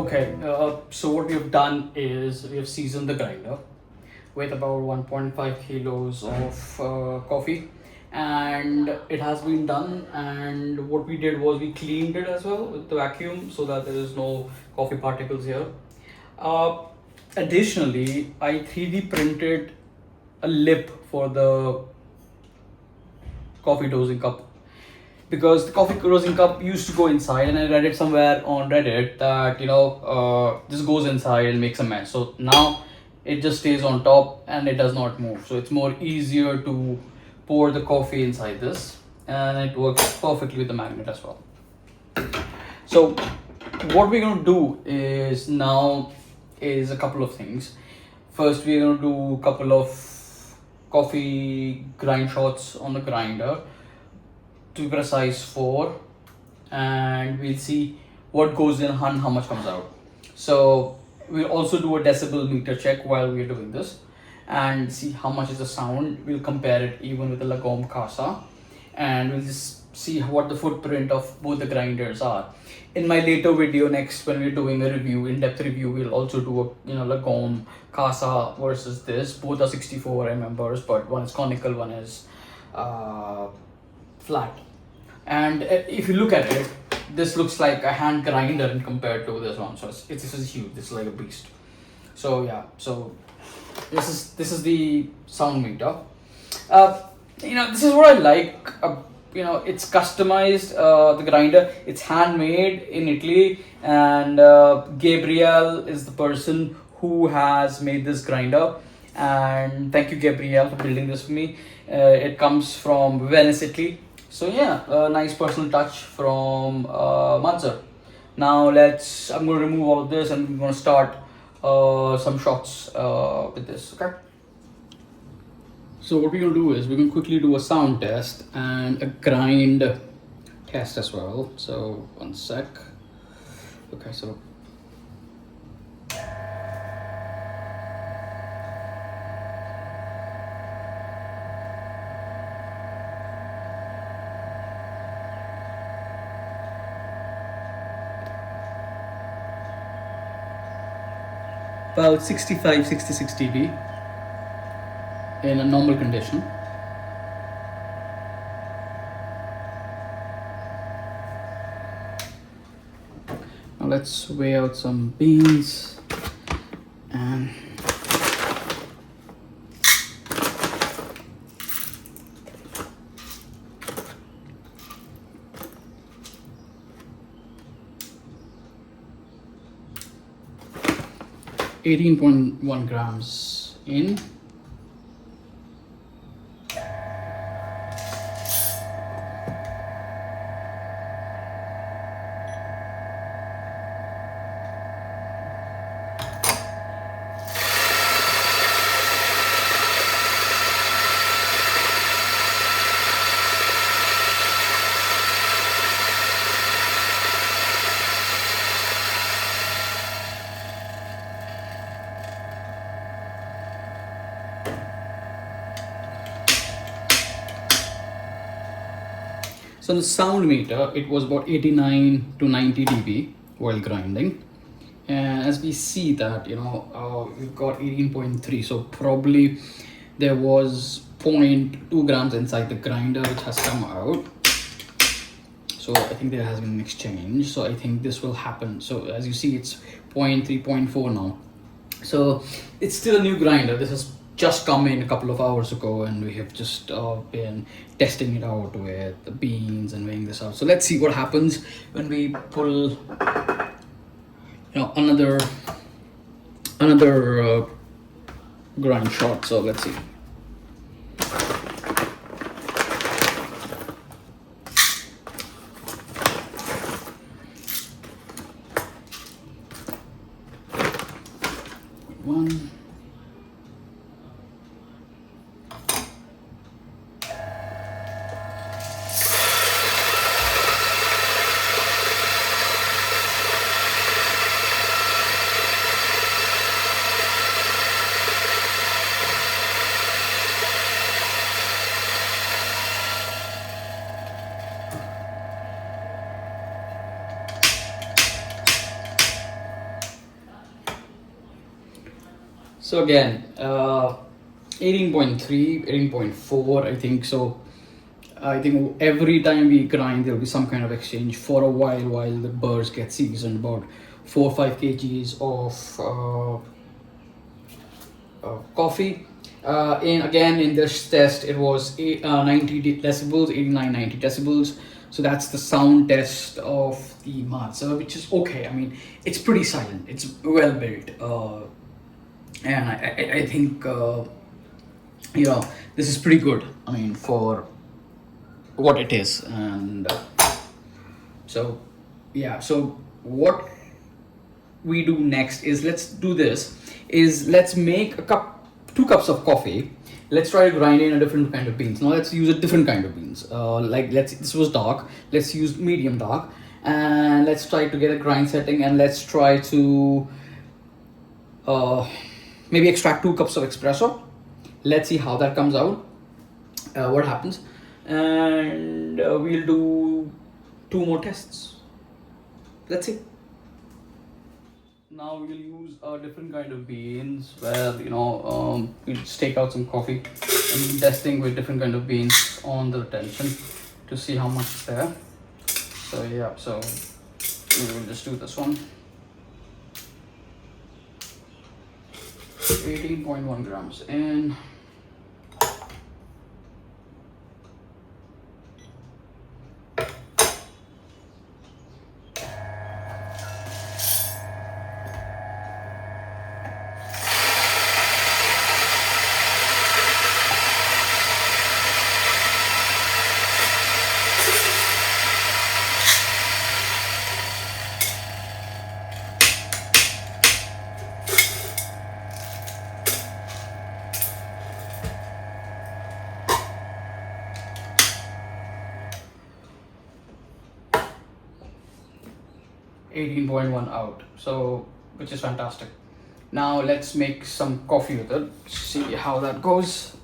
Okay, so what we have done is we have seasoned the grinder with about 1.5 kilos of coffee, and it has been done. And what we did was we cleaned it as well with the vacuum so that there is no coffee particles here. Uh, Additionally, I 3D printed a lip for the coffee dosing cup, because the coffee roasting cup used to go inside, and I read it somewhere on Reddit that this goes inside and makes a mess. So now it just stays on top and it does not move. So it's more easier to pour the coffee inside this, and it works perfectly with the magnet as well. So what we're going to do is now is a couple of things. First, we're going to do a couple of coffee grind shots on the grinder, to be precise 4, and we'll see what goes in and how much comes out. So we'll also do a decibel meter check while we're doing this and see how much is the sound. We'll compare it even with the Lagom CASA, and we'll just see what the footprint of both the grinders are. In my later video next, when we're doing a review, in-depth review, we'll also do a Lagom CASA versus this. Both are 64 Burrs, but one is conical, one is flat. And if you look at it, this looks like a hand grinder in compared to this one. So this is huge. This is like a beast. So yeah. So this is the sound meter. This is what I like. It's customized. The grinder. It's handmade in Italy, and Gabriel is the person who has made this grinder. And thank you, Gabriel, for building this for me. It comes from Venice, Italy. So yeah, a nice personal touch from Mazzer. Now I'm going to remove all of this, and we're going to start some shots with this, okay? So what we're going to do is we're going to quickly do a sound test and a grind test as well. So one sec. Okay, so about 66 dB in a normal condition. Now let's weigh out some beans and (18.1 grams in). So the sound meter, it was about 89 to 90 dB while grinding, and as we see that we've got 18.3, so probably there was 0.2 grams inside the grinder which has come out. So I think there has been an exchange, so I think this will happen. So as you see, it's 0.3, 0.4 now. So it's still a new grinder. This has just come in a couple of hours ago, and we have just been testing it out with the beans and weighing this out. So let's see what happens when we pull another grind shot. So let's see. One. So again, 18.3, 18.4, I think. So I think every time we grind, there'll be some kind of exchange for a while the burrs get seasoned. About 4 or 5 kgs of coffee. In this test, it was 90 decibels, 89, 90 decibels. So that's the sound test of the Mazzer, which is okay. I mean, it's pretty silent. It's well built, and I think this is pretty good. I mean, for what it is, and so yeah. So what we do next is let's make 2 cups of coffee. Let's try to grind in a different kind of beans. Now let's use a different kind of beans. This was dark. Let's use medium dark, and let's try to get a grind setting, and let's try to maybe extract 2 cups of espresso. Let's see how that comes out. What happens, and we'll do 2 more tests. Let's see. Now we'll use a different kind of beans where we'll stake out some coffee and testing with different kind of beans on the tension to see how much is there. So yeah, so we will just do this one. 18.1 grams in. $18.1 out, so which is fantastic. Now let's make some coffee with it, see how that goes.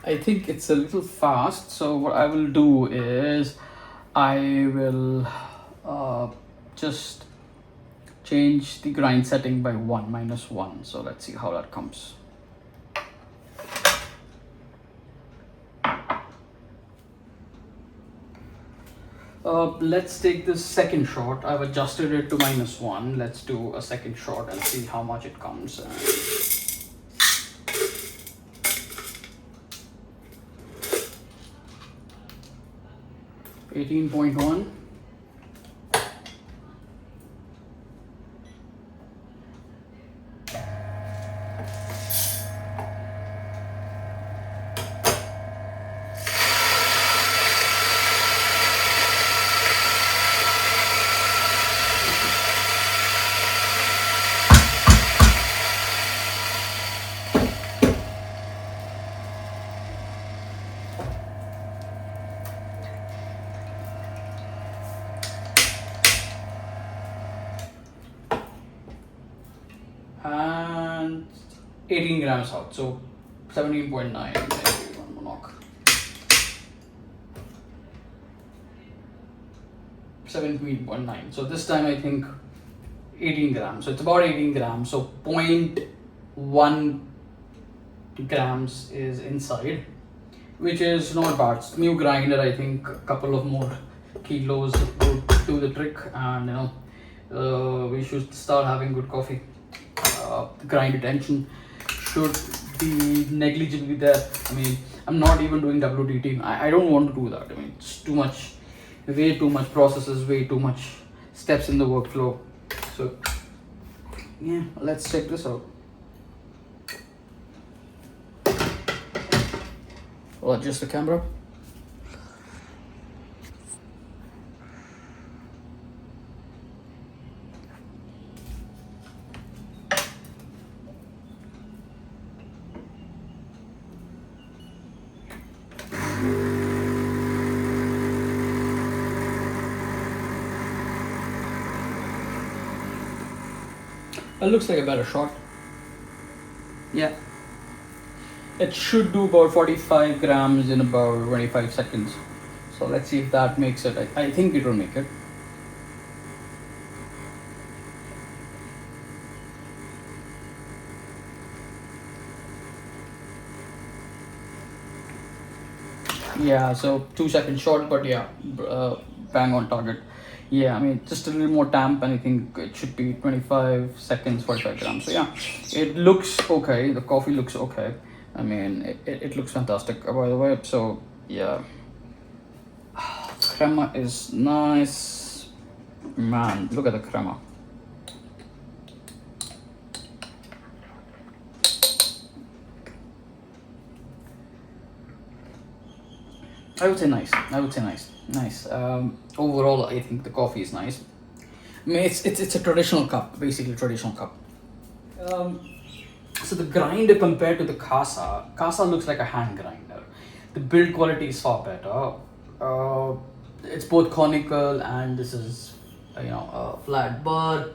I think it's a little fast, so what I will do is I will just change the grind setting by -1. So let's see how that comes. Let's take the second shot. I've adjusted it to -1. Let's do a second shot and see how much it comes. 18.1. And 18 grams out, so 17.9. Maybe one more knock. 17.9. So this time I think 18 grams. So it's about 18 grams. So 0.1 grams is inside, which is not bad. It's new grinder, I think a couple of more kilos would do the trick, and we should start having good coffee. The grind retention should be negligibly there. I mean, I'm not even doing WDT. I don't want to do that. I mean, it's too much, way too much processes, way too much steps in the workflow. So yeah, let's check this out. I'll adjust the camera. It looks like a better shot. Yeah. It should do about 45 grams in about 25 seconds. So let's see if that makes it. I think it will make it. Yeah, so 2 seconds short, but yeah, bang on target. Yeah, I mean, just a little more damp, and I think it should be 25 seconds, 45 grams. So yeah, it looks okay. The coffee looks okay. I mean, it looks fantastic, by the way. So yeah, crema is nice. Man, look at the crema. I would say nice. Nice. Overall, I think the coffee is nice. I mean, it's a traditional cup, basically traditional cup. So the grinder compared to the CASA looks like a hand grinder. The build quality is far better. It's both conical and this is a flat, but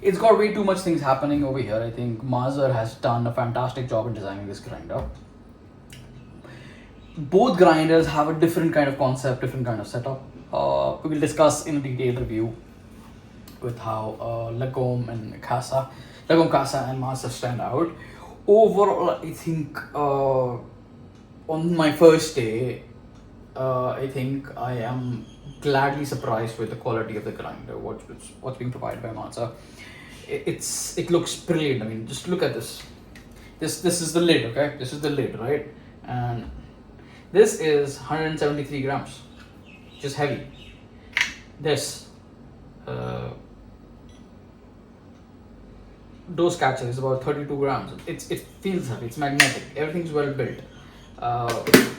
it's got way too much things happening over here. I think Mazzer has done a fantastic job in designing this grinder. Both grinders have a different kind of concept, different kind of setup. We will discuss in a detailed review with how Lagom CASA and Mazzer stand out. Overall, I think on my first day, I think I am gladly surprised with the quality of the grinder, what's being provided by Mazzer. It looks brilliant. I mean, just look at this. This is the lid, okay? This is the lid, right? And this is 173 grams, just heavy. This dose catcher is about 32 grams. It feels heavy. It's magnetic. Everything's well built.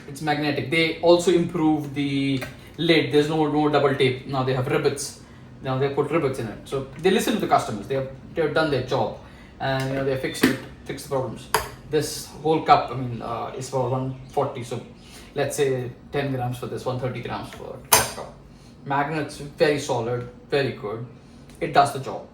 It's magnetic. They also improved the lid. There's no double tape. Now they have rivets. Now they put rivets in it. So they listen to the customers. They have done their job, and they fix the problems. This whole cup, I mean, is for 140. So let's say 10 grams for this, 130 grams for this cup. Magnets, very solid, very good. It does the job.